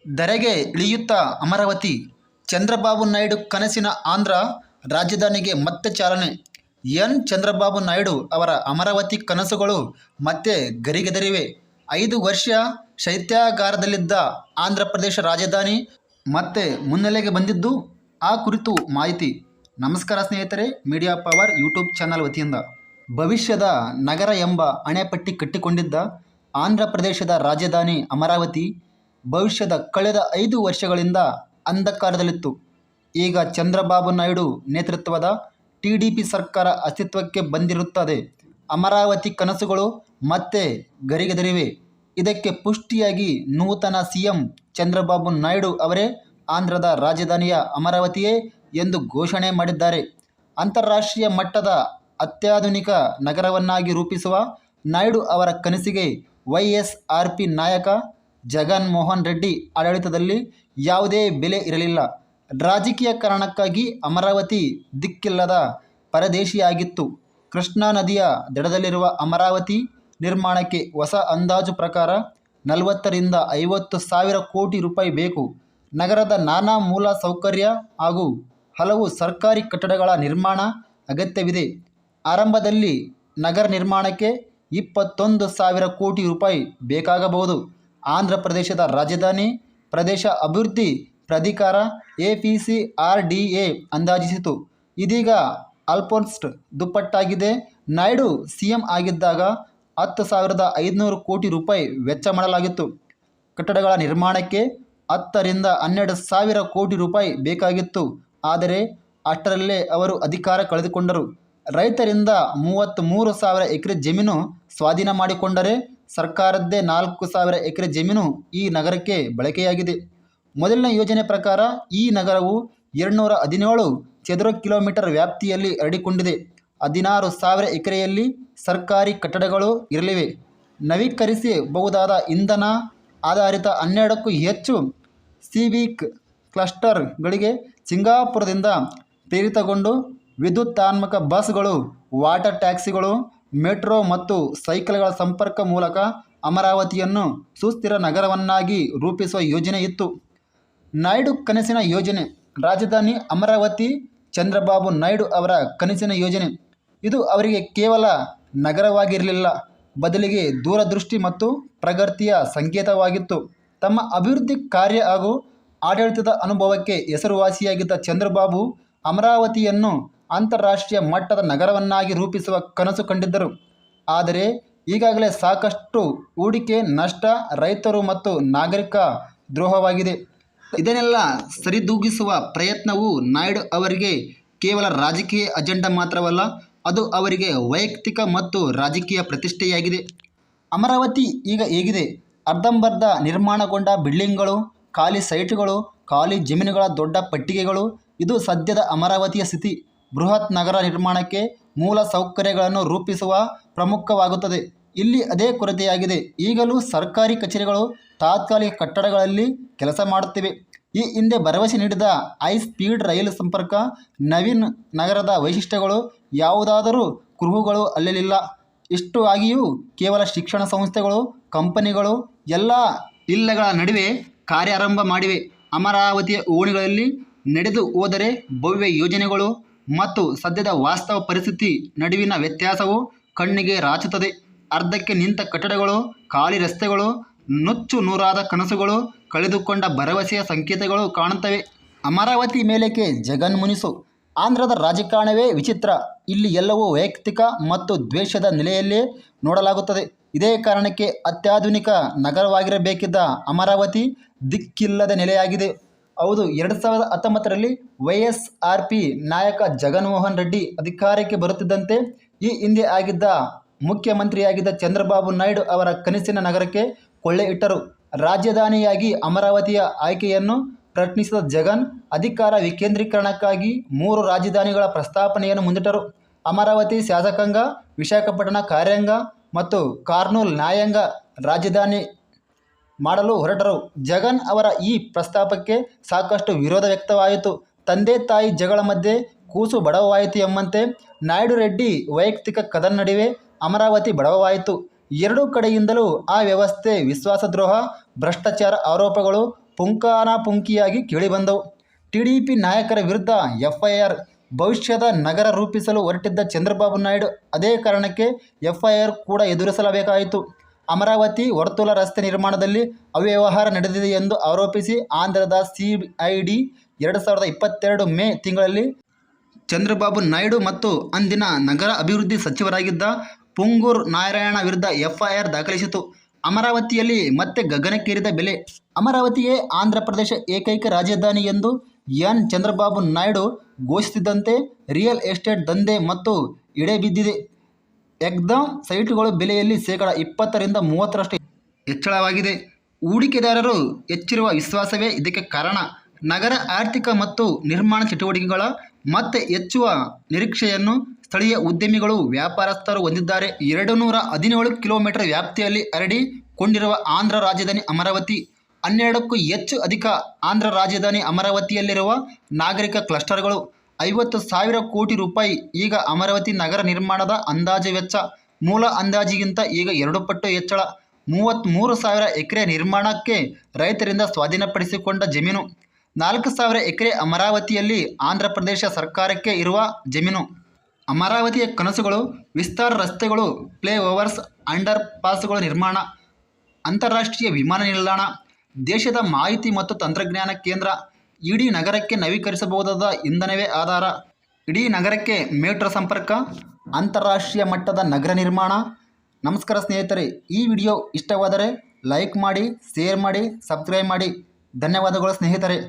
ಧರೆಗೆ ಇಳಿಯುತ್ತಾ ಅಮರಾವತಿ. ಚಂದ್ರಬಾಬು ನಾಯ್ಡು ಕನಸಿನ ಆಂಧ್ರ ರಾಜಧಾನಿಗೆ ಮತ್ತೆ ಚಾಲನೆ. ಎನ್ ಚಂದ್ರಬಾಬು ನಾಯ್ಡು ಅವರ ಅಮರಾವತಿ ಕನಸುಗಳು ಮತ್ತೆ ಗರಿಗೆದರಿವೆ. 5 ವರ್ಷ ಶೈತ್ಯಾಗಾರದಲ್ಲಿದ್ದ ಆಂಧ್ರ ಪ್ರದೇಶ ರಾಜಧಾನಿ ಮತ್ತೆ ಮುನ್ನೆಲೆಗೆ ಬಂದಿದ್ದು, ಆ ಕುರಿತು ಮಾಹಿತಿ. ನಮಸ್ಕಾರ ಸ್ನೇಹಿತರೆ, ಮೀಡಿಯಾ ಪವರ್ ಯೂಟ್ಯೂಬ್ ಚಾನಲ್ ವತಿಯಿಂದ. ಭವಿಷ್ಯದ ನಗರ ಎಂಬ ಅಣೆಪಟ್ಟಿ ಕಟ್ಟಿಕೊಂಡಿದ್ದ ಆಂಧ್ರ ಪ್ರದೇಶದ ರಾಜಧಾನಿ ಅಮರಾವತಿ ಭವಿಷ್ಯದ ಕಳೆದ 5 ವರ್ಷಗಳಿಂದ ಅಂಧಕಾರದಲ್ಲಿತ್ತು. ಈಗ ಚಂದ್ರಬಾಬು ನಾಯ್ಡು ನೇತೃತ್ವದ ಟಿಡಿಪಿ ಸರ್ಕಾರ ಅಸ್ತಿತ್ವಕ್ಕೆ ಬಂದಿರುತ್ತದೆ. ಅಮರಾವತಿ ಕನಸುಗಳು ಮತ್ತೆ ಗರಿಗೆದರಿವೆ. ಇದಕ್ಕೆ ಪುಷ್ಟಿಯಾಗಿ ನೂತನ ಸಿಎಂ ಚಂದ್ರಬಾಬು ನಾಯ್ಡು ಅವರೇ ಆಂಧ್ರದ ರಾಜಧಾನಿಯ ಅಮರಾವತಿಯೇ ಎಂದು ಘೋಷಣೆ ಮಾಡಿದ್ದಾರೆ. ಅಂತಾರಾಷ್ಟ್ರೀಯ ಮಟ್ಟದ ಅತ್ಯಾಧುನಿಕ ನಗರವನ್ನಾಗಿ ರೂಪಿಸುವ ನಾಯ್ಡು ಅವರ ಕನಸಿಗೆ ವೈಎಸ್ಆರ್ಪಿ ನಾಯಕ ಜಗನ್ ಮೋಹನ್ ರೆಡ್ಡಿ ಆಡಳಿತದಲ್ಲಿ ಯಾವುದೇ ಬೆಲೆ ಇರಲಿಲ್ಲ. ರಾಜಕೀಯ ಕಾರಣಕ್ಕಾಗಿ ಅಮರಾವತಿ ದಿಕ್ಕಿಲ್ಲದ ಪರದೇಶಿಯಾಗಿತ್ತು. ಕೃಷ್ಣಾ ನದಿಯ ದಡದಲ್ಲಿರುವ ಅಮರಾವತಿ ನಿರ್ಮಾಣಕ್ಕೆ ಹೊಸ ಅಂದಾಜು ಪ್ರಕಾರ 40 ರಿಂದ 50 ಸಾವಿರ ಕೋಟಿ ರೂಪಾಯಿ ಬೇಕು. ನಗರದ ನಾನಾ ಮೂಲ ಸೌಕರ್ಯ ಹಾಗೂ ಹಲವು ಸರ್ಕಾರಿ ಕಟ್ಟಡಗಳ ನಿರ್ಮಾಣ ಅಗತ್ಯವಿದೆ. ಆರಂಭದಲ್ಲಿ ನಗರ ನಿರ್ಮಾಣಕ್ಕೆ 21 ಸಾವಿರ ಕೋಟಿ ರೂಪಾಯಿ ಬೇಕಾಗಬಹುದು. ಆಂಧ್ರ ಪ್ರದೇಶದ ರಾಜಧಾನಿ ಪ್ರದೇಶ ಅಭಿವೃದ್ಧಿ ಪ್ರಾಧಿಕಾರ APCRDA ಅಂದಾಜಿಸಿತು. ಇದೀಗ ಆಲ್ಮೋಸ್ಟ್ ದುಪ್ಪಟ್ಟಾಗಿದೆ. ನಾಯ್ಡು ಸಿಎಂ ಆಗಿದ್ದಾಗ 10,500 ಕೋಟಿ ರೂಪಾಯಿ ವೆಚ್ಚ ಮಾಡಲಾಗಿತ್ತು. ಕಟ್ಟಡಗಳ ನಿರ್ಮಾಣಕ್ಕೆ 10 ರಿಂದ 12 ಸಾವಿರ ಕೋಟಿ ರೂಪಾಯಿ ಬೇಕಾಗಿತ್ತು. ಆದರೆ ಅಷ್ಟರಲ್ಲೇ ಅವರು ಅಧಿಕಾರ ಕಳೆದುಕೊಂಡರು. ರೈತರಿಂದ 33 ಸಾವಿರ ಎಕರೆ ಜಮೀನು ಸ್ವಾಧೀನ ಮಾಡಿಕೊಂಡರೆ ಸರ್ಕಾರದ್ದೇ 4 ಸಾವಿರ ಎಕರೆ ಜಮೀನು ಈ ನಗರಕ್ಕೆ ಬಳಕೆಯಾಗಿದೆ. ಮೊದಲಿನ ಯೋಜನೆ ಪ್ರಕಾರ ಈ ನಗರವು 217 ಚದುರ ಕಿಲೋಮೀಟರ್ ವ್ಯಾಪ್ತಿಯಲ್ಲಿ ಹರಡಿಕೊಂಡಿದೆ. 16 ಸಾವಿರ ಎಕರೆಯಲ್ಲಿ ಸರ್ಕಾರಿ ಕಟ್ಟಡಗಳು ಇರಲಿವೆ. ನವೀಕರಿಸಬಹುದಾದ ಇಂಧನ ಆಧಾರಿತ 12ಕ್ಕೂ ಹೆಚ್ಚು ಸಿವಿಕ್ ಕ್ಲಸ್ಟರ್ಗಳಿಗೆ ಸಿಂಗಾಪುರದಿಂದ ಪ್ರೇರಿತಗೊಂಡು ವಿದ್ಯುತ್ತಾತ್ಮಕ ಬಸ್ಗಳು, ವಾಟರ್ ಟ್ಯಾಕ್ಸಿಗಳು, ಮೆಟ್ರೋ ಮತ್ತು ಸೈಕಲ್ಗಳ ಸಂಪರ್ಕ ಮೂಲಕ ಅಮರಾವತಿಯನ್ನು ಸುಸ್ಥಿರ ನಗರವನ್ನಾಗಿ ರೂಪಿಸುವ ಯೋಜನೆ ಇತ್ತು. ನಾಯ್ಡು ಕನಸಿನ ಯೋಜನೆ. ರಾಜಧಾನಿ ಅಮರಾವತಿ ಚಂದ್ರಬಾಬು ನಾಯ್ಡು ಅವರ ಕನಸಿನ ಯೋಜನೆ. ಇದು ಅವರಿಗೆ ಕೇವಲ ನಗರವಾಗಿರಲಿಲ್ಲ, ಬದಲಿಗೆ ದೂರದೃಷ್ಟಿ ಮತ್ತು ಪ್ರಗತಿಯ ಸಂಕೇತವಾಗಿತ್ತು. ತಮ್ಮ ಅಭಿವೃದ್ಧಿ ಕಾರ್ಯ ಹಾಗೂ ಆಡಳಿತದ ಅನುಭವಕ್ಕೆ ಹೆಸರುವಾಸಿಯಾಗಿದ್ದ ಚಂದ್ರಬಾಬು ಅಮರಾವತಿಯನ್ನು ಅಂತಾರಾಷ್ಟ್ರೀಯ ಮಟ್ಟದ ನಗರವನ್ನಾಗಿ ರೂಪಿಸುವ ಕನಸು ಕಂಡಿದ್ದರು. ಆದರೆ ಈಗಾಗಲೇ ಸಾಕಷ್ಟು ಹೂಡಿಕೆ ನಷ್ಟ, ರೈತರು ಮತ್ತು ನಾಗರಿಕ ದ್ರೋಹವಾಗಿದೆ. ಇದನ್ನೆಲ್ಲ ಸರಿದೂಗಿಸುವ ಪ್ರಯತ್ನವು ನಾಯ್ಡು ಅವರಿಗೆ ಕೇವಲ ರಾಜಕೀಯ ಅಜೆಂಡಾ ಮಾತ್ರವಲ್ಲ, ಅದು ಅವರಿಗೆ ವೈಯಕ್ತಿಕ ಮತ್ತು ರಾಜಕೀಯ ಪ್ರತಿಷ್ಠೆಯಾಗಿದೆ. ಅಮರಾವತಿ ಈಗ ಹೇಗಿದೆ? ಅರ್ಧಂಬರ್ಧ ನಿರ್ಮಾಣಗೊಂಡ ಬಿಲ್ಡಿಂಗ್ಗಳು, ಖಾಲಿ ಸೈಟ್ಗಳು, ಖಾಲಿ ಜಮೀನುಗಳ ದೊಡ್ಡ ಪಟ್ಟಿಗೆಗಳು. ಇದು ಸದ್ಯದ ಅಮರಾವತಿಯ ಸ್ಥಿತಿ. ಬೃಹತ್ ನಗರ ನಿರ್ಮಾಣಕ್ಕೆ ಮೂಲ ಸೌಕರ್ಯಗಳನ್ನು ರೂಪಿಸುವ ಪ್ರಮುಖವಾಗುತ್ತದೆ. ಇಲ್ಲಿ ಅದೇ ಕೊರತೆಯಾಗಿದೆ. ಈಗಲೂ ಸರ್ಕಾರಿ ಕಚೇರಿಗಳು ತಾತ್ಕಾಲಿಕ ಕಟ್ಟಡಗಳಲ್ಲಿ ಕೆಲಸ ಮಾಡುತ್ತಿವೆ. ಈ ಹಿಂದೆ ಭರವಸೆ ನೀಡಿದ ಹೈ ಸ್ಪೀಡ್ ರೈಲು ಸಂಪರ್ಕ, ನವೀನ್ ನಗರದ ವೈಶಿಷ್ಟ್ಯಗಳು ಯಾವುದಾದರೂ ಕುರುಹುಗಳು ಅಲ್ಲಿಲ್ಲ. ಇಷ್ಟು ಆಗಿಯೂ ಕೇವಲ ಶಿಕ್ಷಣ ಸಂಸ್ಥೆಗಳು, ಕಂಪನಿಗಳು ಎಲ್ಲ ಇಲ್ಲಗಳ ನಡುವೆ ಕಾರ್ಯಾರಂಭ ಮಾಡಿವೆ. ಅಮರಾವತಿಯ ಓಣಿಗಳಲ್ಲಿ ನಡೆದು ಹೋದರೆ ಭವ್ಯ ಯೋಜನೆಗಳು ಮತ್ತು ಸದ್ಯದ ವಾಸ್ತವ ಪರಿಸ್ಥಿತಿ ನಡುವಿನ ವ್ಯತ್ಯಾಸವು ಕಣ್ಣಿಗೆ ರಾಚುತ್ತದೆ. ಅರ್ಧಕ್ಕೆ ನಿಂತ ಕಟ್ಟಡಗಳು, ಖಾಲಿ ರಸ್ತೆಗಳು, ನುಚ್ಚು ನೂರಾದ ಕನಸುಗಳು, ಕಳೆದುಕೊಂಡ ಭರವಸೆಯ ಸಂಕೇತಗಳು ಕಾಣುತ್ತವೆ. ಅಮರಾವತಿ ಮೇಲಕ್ಕೆ ಜಗನ್ ಮುನಿಸು. ಆಂಧ್ರದ ರಾಜಕಾರಣವೇ ವಿಚಿತ್ರ. ಇಲ್ಲಿ ಎಲ್ಲವೂ ವೈಯಕ್ತಿಕ ಮತ್ತು ದ್ವೇಷದ ನೆಲೆಯಲ್ಲೇ ನೋಡಲಾಗುತ್ತದೆ. ಇದೇ ಕಾರಣಕ್ಕೆ ಅತ್ಯಾಧುನಿಕ ನಗರವಾಗಿರಬೇಕಿದ್ದ ಅಮರಾವತಿ ದಿಕ್ಕಿಲ್ಲದ ನೆಲೆಯಾಗಿದೆ. ಹೌದು, 2019ರಲ್ಲಿ ವೈಎಸ್ಆರ್ಪಿ ನಾಯಕ ಜಗನ್ ಮೋಹನ್ ರೆಡ್ಡಿ ಅಧಿಕಾರಕ್ಕೆ ಬರುತ್ತಿದ್ದಂತೆ ಈ ಹಿಂದೆ ಆಗಿದ್ದ ಮುಖ್ಯಮಂತ್ರಿಯಾಗಿದ್ದ ಚಂದ್ರಬಾಬು ನಾಯ್ಡು ಅವರ ಕನಸಿನ ನಗರಕ್ಕೆ ಕೊಳ್ಳೆ ಇಟ್ಟರು. ರಾಜಧಾನಿಯಾಗಿ ಅಮರಾವತಿಯ ಆಯ್ಕೆಯನ್ನು ಪ್ರಶ್ನಿಸಿದ ಜಗನ್ ಅಧಿಕಾರ ವಿಕೇಂದ್ರೀಕರಣಕ್ಕಾಗಿ 3 ರಾಜಧಾನಿಗಳ ಪ್ರಸ್ತಾಪನೆಯನ್ನು ಮುಂದಿಟ್ಟರು. ಅಮರಾವತಿ ಶಾಸಕಾಂಗ, ವಿಶಾಖಪಟ್ಟಣ ಕಾರ್ಯಾಂಗ ಮತ್ತು ಕರ್ನೂಲ್ ನ್ಯಾಯಾಂಗ ರಾಜಧಾನಿ ಮಾಡಲು ಹೊರಟರು. ಜಗನ್ ಅವರ ಈ ಪ್ರಸ್ತಾಪಕ್ಕೆ ಸಾಕಷ್ಟು ವಿರೋಧ ವ್ಯಕ್ತವಾಯಿತು. ತಂದೆ ತಾಯಿ ಜಗಳ ಮಧ್ಯೆ ಕೂಸು ಬಡವವಾಯಿತು ಎಂಬಂತೆ ನಾಯ್ಡು ರೆಡ್ಡಿ ವೈಯಕ್ತಿಕ ಕದನ ನಡುವೆ ಅಮರಾವತಿ ಬಡವವಾಯಿತು. ಎರಡೂ ಕಡೆಯಿಂದಲೂ ಆ ವ್ಯವಸ್ಥೆ ವಿಶ್ವಾಸದ್ರೋಹ, ಭ್ರಷ್ಟಾಚಾರ ಆರೋಪಗಳು ಪುಂಖಾನುಪುಂಖಿಯಾಗಿ ಕೇಳಿಬಂದವು. ಟಿಡಿಪಿ ನಾಯಕರ ವಿರುದ್ಧ ಎಫ್ಐಆರ್. ಭವಿಷ್ಯದ ನಗರ ರೂಪಿಸಲು ಹೊರಟಿದ್ದ ಚಂದ್ರಬಾಬು ನಾಯ್ಡು ಅದೇ ಕಾರಣಕ್ಕೆ ಎಫ್ಐಆರ್ ಕೂಡ ಎದುರಿಸಲೇಬೇಕಾಯಿತು. ಅಮರಾವತಿ ವರ್ತುಲ ರಸ್ತೆ ನಿರ್ಮಾಣದಲ್ಲಿ ಅವ್ಯವಹಾರ ನಡೆದಿದೆ ಎಂದು ಆರೋಪಿಸಿ ಆಂಧ್ರದ ಸಿಐಡಿ 2022 ಮೇ ತಿಂಗಳಲ್ಲಿ ಚಂದ್ರಬಾಬು ನಾಯ್ಡು ಮತ್ತು ಅಂದಿನ ನಗರ ಅಭಿವೃದ್ಧಿ ಸಚಿವರಾಗಿದ್ದ ಪೊಂಗೂರು ನಾರಾಯಣ ವಿರುದ್ಧ ಎಫ್ಐಆರ್ ದಾಖಲಿಸಿತು. ಅಮರಾವತಿಯಲ್ಲಿ ಮತ್ತೆ ಗಗನಕ್ಕೇರಿದ ಬೆಲೆ. ಅಮರಾವತಿಯೇ ಆಂಧ್ರ ಪ್ರದೇಶ ಏಕೈಕ ರಾಜಧಾನಿ ಎಂದು ಎನ್ ಚಂದ್ರಬಾಬು ನಾಯ್ಡು ಘೋಷಿಸಿದಂತೆ ರಿಯಲ್ ಎಸ್ಟೇಟ್ ದಂಧೆ ಮತ್ತು ಎಡೆಬಿದ್ದಿದೆ. ಎಕ್ದಮ್ ಸೈಟುಗಳ ಬೆಲೆಯಲ್ಲಿ 20% ರಿಂದ 30% ಹೆಚ್ಚಳವಾಗಿದೆ. ಹೂಡಿಕೆದಾರರು ಹೆಚ್ಚಿರುವ ವಿಶ್ವಾಸವೇ ಇದಕ್ಕೆ ಕಾರಣ. ನಗರ ಆರ್ಥಿಕ ಮತ್ತು ನಿರ್ಮಾಣ ಚಟುವಟಿಕೆಗಳ ಮತ್ತೆ ಹೆಚ್ಚುವ ನಿರೀಕ್ಷೆಯನ್ನು ಸ್ಥಳೀಯ ಉದ್ಯಮಿಗಳು ವ್ಯಾಪಾರಸ್ಥರು ಹೊಂದಿದ್ದಾರೆ. 217 ಕಿಲೋಮೀಟರ್ ವ್ಯಾಪ್ತಿಯಲ್ಲಿ ಹರಡಿಕೊಂಡಿರುವ ಆಂಧ್ರ ರಾಜಧಾನಿ ಅಮರಾವತಿ 12ಕ್ಕೂ ಹೆಚ್ಚು ಅಧಿಕ ಆಂಧ್ರ ರಾಜಧಾನಿ ಅಮರಾವತಿಯಲ್ಲಿರುವ ನಾಗರಿಕ ಕ್ಲಸ್ಟರ್ಗಳು 50,000 ಕೋಟಿ ರೂಪಾಯಿ. ಈಗ ಅಮರಾವತಿ ನಗರ ನಿರ್ಮಾಣದ ಅಂದಾಜು ವೆಚ್ಚ ಮೂಲ ಅಂದಾಜಿಗಿಂತ ಈಗ 2 ಪಟ್ಟು ಹೆಚ್ಚಳ. 33,000 ಎಕರೆ ನಿರ್ಮಾಣಕ್ಕೆ ರೈತರಿಂದ ಸ್ವಾಧೀನಪಡಿಸಿಕೊಂಡ ಜಮೀನು. 4,000 ಎಕರೆ ಅಮರಾವತಿಯಲ್ಲಿ ಆಂಧ್ರ ಪ್ರದೇಶ ಸರ್ಕಾರಕ್ಕೆ ಇರುವ ಜಮೀನು. ಅಮರಾವತಿಯ ಕನಸುಗಳು ವಿಸ್ತಾರ ರಸ್ತೆಗಳು, ಫ್ಲೈಓವರ್ಸ್, ಅಂಡರ್ ಪಾಸ್ಗಳ ನಿರ್ಮಾಣ, ಅಂತಾರಾಷ್ಟ್ರೀಯ ವಿಮಾನ ನಿಲ್ದಾಣ, ದೇಶದ ಮಾಹಿತಿ ಮತ್ತು ತಂತ್ರಜ್ಞಾನ ಕೇಂದ್ರ. ಇಡೀ ನಗರಕ್ಕೆ ನವೀಕರಿಸಬಹುದಾದ ಇಂಧನವೇ ಆಧಾರ. ಇಡೀ ನಗರಕ್ಕೆ ಮೆಟ್ರೋ ಸಂಪರ್ಕ, ಅಂತಾರಾಷ್ಟ್ರೀಯ ಮಟ್ಟದ ನಗರ ನಿರ್ಮಾಣ. ನಮಸ್ಕಾರ ಸ್ನೇಹಿತರೆ, ಈ ವಿಡಿಯೋ ಇಷ್ಟವಾದರೆ ಲೈಕ್ ಮಾಡಿ, ಶೇರ್ ಮಾಡಿ, ಸಬ್ಸ್ಕ್ರೈಬ್ ಮಾಡಿ. ಧನ್ಯವಾದಗಳು ಸ್ನೇಹಿತರೆ.